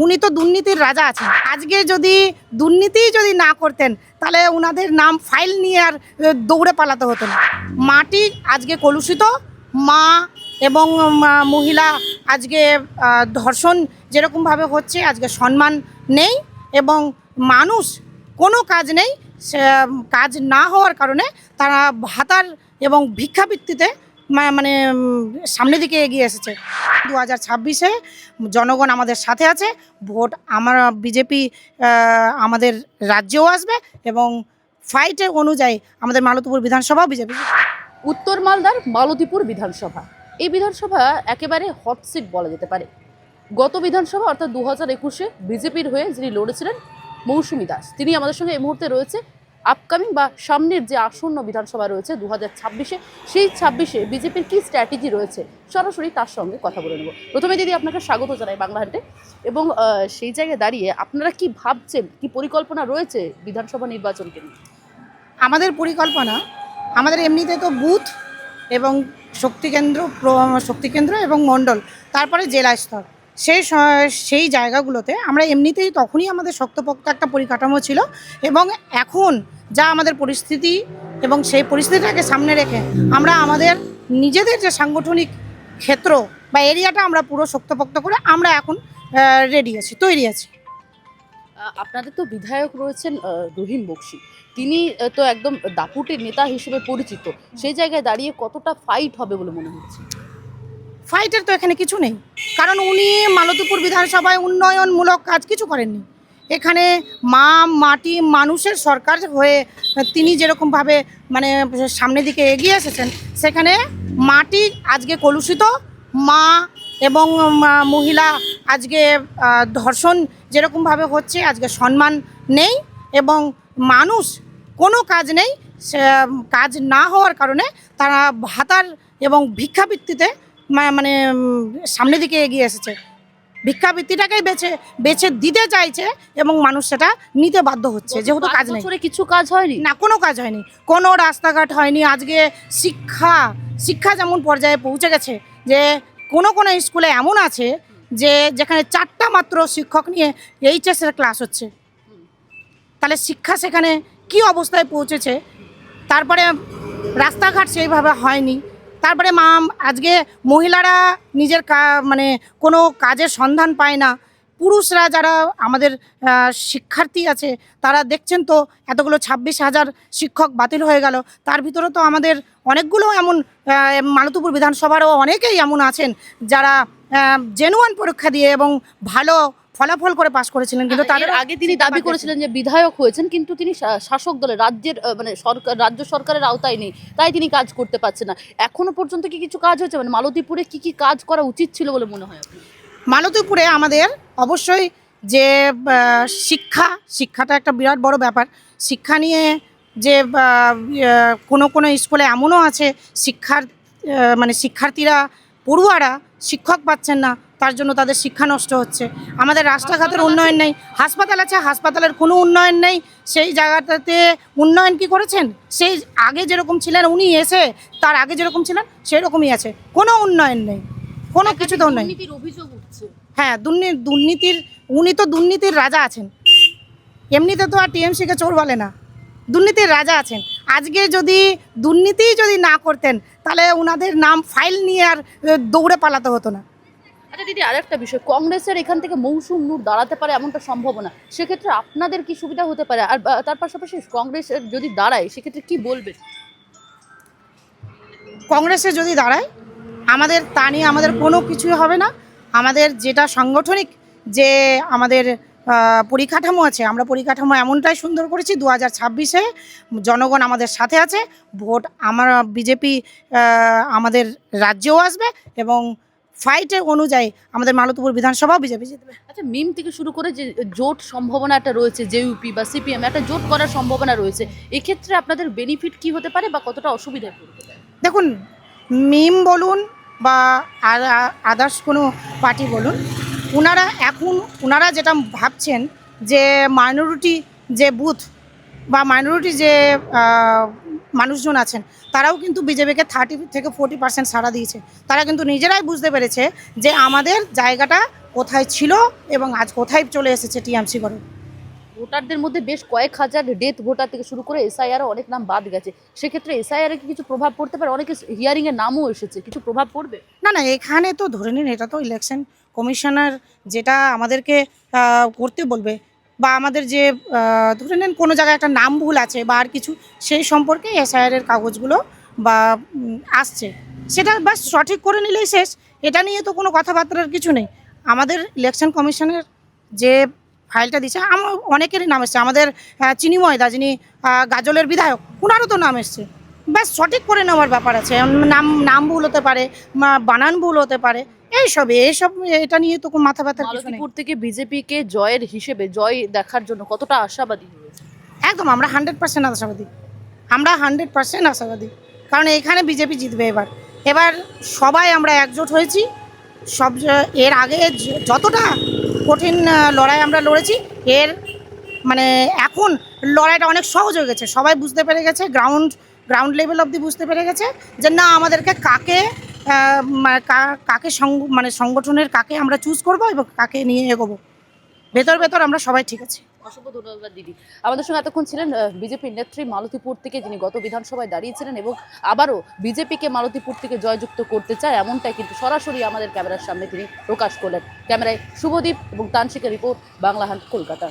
উনি তো দুর্নীতির রাজা আছেন। আজকে যদি দুর্নীতি যদি না করতেন তাহলে ওনাদের নাম ফাইল নিয়ে আর দৌড়ে পালাতে হতো না। মাটি আজকে কলুষিত, মা এবং মহিলা আজকে ধর্ষণ যেরকমভাবে হচ্ছে, আজকে সম্মান নেই এবং মানুষ কোনো কাজ নেই। কাজ না হওয়ার কারণে তারা ভাতার এবং ভিক্ষাবৃত্তিতে মানে সামনের দিকে এগিয়ে এসেছে। 2026-এ জনগণ আমাদের সাথে আছে, ভোট আমার বিজেপি আমাদের রাজ্যেও আসবে এবং ফাইটের অনুযায়ী আমাদের মালতীপুর বিধানসভাও বিজেপি। উত্তর মালদার মালতীপুর বিধানসভা, এই বিধানসভা একেবারে হট সিট বলা যেতে পারে। গত বিধানসভা অর্থাৎ 2021-এ বিজেপির হয়ে যিনি লড়েছিলেন মৌসুমী দাস, তিনি আমাদের সঙ্গে এই মুহূর্তে রয়েছে। আপকামিং বা সামনের যে আসন্ন বিধানসভা রয়েছে 2026-এ, সেই 26-এ বিজেপির কী স্ট্র্যাটেজি রয়েছে সরাসরি তার সঙ্গে কথা বলে নেব। প্রথমে দিদি আপনাকে স্বাগত জানাই বাংলা হাটে, এবং সেই জায়গায় দাঁড়িয়ে আপনারা কি ভাবছেন, কি পরিকল্পনা রয়েছে বিধানসভা নির্বাচনকে নিয়ে? আমাদের পরিকল্পনা, আমাদের এমনিতে তো বুথ এবং শক্তিকেন্দ্র এবং মণ্ডল, তারপরে জেলা স্তর, সেই জায়গাগুলোতে আমরা এমনিতেই তখনই আমাদের শক্তপোক্ত একটা পরিকাঠামো ছিল এবং এখন যা আমাদের পরিস্থিতি এবং সেই পরিস্থিতিটাকে সামনে রেখে আমরা আমাদের নিজেদের যে সাংগঠনিক ক্ষেত্র বা এরিয়াটা আমরা পুরো শক্তপোক্ত করে আমরা এখন রেডি আছি, তৈরি আছি। আপনাদের তো বিধায়ক রয়েছেন রহিম বক্সী, তিনি তো একদম দাপুটের নেতা হিসেবে পরিচিত। সেই জায়গায় দাঁড়িয়ে কতটা ফাইট হবে বলে মনে হচ্ছে? ফাইটের তো এখানে কিছু নেই, কারণ উনি মালতীপুর বিধানসভায় উন্নয়নমূলক কাজ কিছু করেননি। এখানে মাটি মানুষের সরকার হয়ে তিনি যেরকমভাবে মানে সামনের দিকে এগিয়ে এসেছেন, সেখানে মাটি আজকে কলুষিত, মা এবং মহিলা আজকে ধর্ষণ যেরকমভাবে হচ্ছে, আজকে সম্মান নেই এবং মানুষ কোনো কাজ নেই। কাজ না হওয়ার কারণে তারা ভাতার এবং ভিক্ষাবৃত্তিতে মানে সামনের দিকে এগিয়ে এসেছে, ভিক্ষাবৃত্তিটাকেই বেছে দিতে চাইছে এবং মানুষ সেটা নিতে বাধ্য হচ্ছে, যেহেতু কাজ নেই। কিছু কাজ হয়নি না, কোনো কাজ হয়নি, কোনো রাস্তাঘাট হয়নি। আজকে শিক্ষা যেমন পর্যায়ে পৌঁছে গেছে যে কোনো স্কুলে এমন আছে যে যেখানে 4টা মাত্র শিক্ষক নিয়ে এইচএসের ক্লাস হচ্ছে। তাহলে শিক্ষা সেখানে কি অবস্থায় পৌঁছেছে। তারপরে রাস্তাঘাট সেইভাবে হয়নি। তারপরে আজকে মহিলারা নিজের মানে কোনো কাজের সন্ধান পায় না। পুরুষরা যারা আমাদের শিক্ষার্থী আছে, তারা দেখছেন তো এতগুলো 26,000 শিক্ষক বাতিল হয়ে গেল। তার ভিতরে তো আমাদের অনেকগুলো এমন মালতীপুর বিধানসভারও অনেকেই এমন আছেন যারা জেনুয়ান পরীক্ষা দিয়ে এবং ভালো ফলাফল করে পাশ করেছিলেন, কিন্তু তাদের আগে তিনি দাবি করেছিলেন যে বিধায়ক হয়েছেন, কিন্তু তিনি শাসক দলের মানে রাজ্য সরকারের আওতায় নেই, তাই তিনি কাজ করতে পারছেন না। এখনো পর্যন্ত কি কিছু কাজ হচ্ছে? মানে মালতীপুরে কি কাজ করা উচিত ছিল বলে মনে হয়? মালতীপুরে আমাদের অবশ্যই যে শিক্ষাটা একটা বিরাট বড় ব্যাপার। শিক্ষা নিয়ে যে কোনো স্কুলে এমনও আছে মানে শিক্ষার্থীরা, পড়ুয়ারা শিক্ষক পাচ্ছেন না, তার জন্য তাদের শিক্ষা নষ্ট হচ্ছে। আমাদের রাস্তাঘাটের উন্নয়ন নেই, হাসপাতাল আছে, হাসপাতালের কোনো উন্নয়ন নেই। সেই জায়গাটাতে উন্নয়ন কি করেছেন? সেই আগে যেরকম ছিলেন উনি এসে, তার আগে যেরকম ছিলেন সেই রকমই আছে, কোনো উন্নয়ন নেই, কোনো কিছুতেও নেই। অভিযোগ উঠছে। হ্যাঁ, উনি তো দুর্নীতির রাজা আছেন। এমনিতে তো আর টিএমসিকে চোর বলে না, দুর্নীতির রাজা আছেন। আজকে যদি দুর্নীতি যদি না করতেন তাহলে ওনাদের নাম ফাইল নিয়ে আর দৌড়ে পালাতে হতো না। আচ্ছা দিদি, আরেকটা বিষয়, কংগ্রেসের এখান থেকে মৌসুম নূর দাঁড়াতে পারে এমনটা সম্ভাবনা, সেক্ষেত্রে আপনাদের কি সুবিধা হতে পারে? আর তার পাশাপাশি কংগ্রেসের যদি দাঁড়ায় সেক্ষেত্রে কি বলবেন? কংগ্রেসে যদি দাঁড়ায় আমাদের তা নিয়ে আমাদের কোনো কিছুই হবে না। আমাদের যেটা সাংগঠনিক যে আমাদের পরিকাঠামো আছে, আমরা পরিকাঠামো এমনটাই সুন্দর করেছি। 2026-এ জনগণ আমাদের সাথে আছে, ভোট আমার বিজেপি আমাদের রাজ্যেও আসবে এবং ফাইটের অনুযায়ী আমাদের মালতীপুর বিধানসভাও বিজেপি জিতবে। আচ্ছা, মিম থেকে শুরু করে যে জোট সম্ভাবনা একটা রয়েছে, জেইউপি বা সিপিএম একটা জোট করার সম্ভাবনা রয়েছে, এক্ষেত্রে আপনাদের বেনিফিট কি হতে পারে বা কতটা অসুবিধায় পড়তে পারে? দেখুন, মিম বলুন বা আদার্স কোনো পার্টি বলুন, ওনারা যেটা ভাবছেন যে মাইনরিটি যে বুথ বা মাইনরিটি যে মানুষজন আছেন তারাও কিন্তু বিজেপিকে 30 থেকে 40% সাড়া দিয়েছে। তারা কিন্তু নিজেরাই বুঝতে পেরেছে যে আমাদের জায়গাটা কোথায় ছিল এবং আজ কোথায় চলে এসেছে টিএমসি করে। ভোটারদের মধ্যে বেশ কয়েক হাজার ডেথ ভোটার থেকে শুরু করে এসআইআর অনেক নাম বাদ গেছে, সেক্ষেত্রে এসআইআর কি কিছু প্রভাব পড়তে পারে? অনেকে হিয়ারিং এর নামও এসেছে, কিছু প্রভাব পড়বে? না না, এখানে তো ধরে নিন এটা তো ইলেকশন কমিশনার যেটা আমাদেরকে করতে বলবে, বা আমাদের যে ধরে নিন কোনো জায়গায় একটা নাম ভুল আছে বা আর কিছু, সেই সম্পর্কে এসআইআরের কাগজগুলো বা আসছে, সেটা বাস সঠিক করে নিলেই শেষ। এটা নিয়ে তো কোনো কথাবার্তার কিছু নেই। আমাদের ইলেকশন কমিশনের যে ফাইলটা দিচ্ছে আমার অনেকেরই নাম এসছে, আমাদের চিনিময় দা যিনি গাজলের বিধায়ক, ওনারও তো নাম এসছে। ব্যাস সঠিক করে নেওয়ার ব্যাপার আছে। নাম ভুল হতে পারে, বানান ভুল হতে পারে, এইসব এটা নিয়ে তো কোনো মাথা ব্যথার কিছু নেই। মালতীপুর থেকে বিজেপিকে জয়ের হিসেবে জয় দেখার জন্য কতটা আশাবাদী হয়েছে? একদম আমরা 100% আশাবাদী, আমরা 100% আশাবাদী। কারণ এখানে বিজেপি জিতবে এবার। এবার সবাই আমরা একজোট হয়েছি। এর আগে যতটা কঠিন লড়াই আমরা লড়েছি, এর মানে এখন লড়াইটা অনেক সহজ হয়ে গেছে। সবাই বুঝতে পেরে গেছে, গ্রাউন্ড লেভেল অবধি বুঝতে পেরে গেছে যে না, আমাদেরকে কাকে সংগঠনের কাকে আমরা চুজ করব এবং কাকে নিয়ে এগোবো। ভেতর আমরা সবাই ঠিক আছে। অসংখ্য ধন্যবাদ দিদি। আমাদের সঙ্গে এতক্ষণ ছিলেন বিজেপির নেত্রী মালতীপুর থেকে, যিনি গত বিধানসভায় দাঁড়িয়েছিলেন এবং আবারও বিজেপিকে মালতীপুর থেকে জয়যুক্ত করতে চায়, এমনটাই কিন্তু সরাসরি আমাদের ক্যামেরার সামনে তিনি প্রকাশ করলেন। ক্যামেরায় শুভদীপ এবং তানসিকের রিপোর্ট, বাংলা হান্ট, কলকাতা।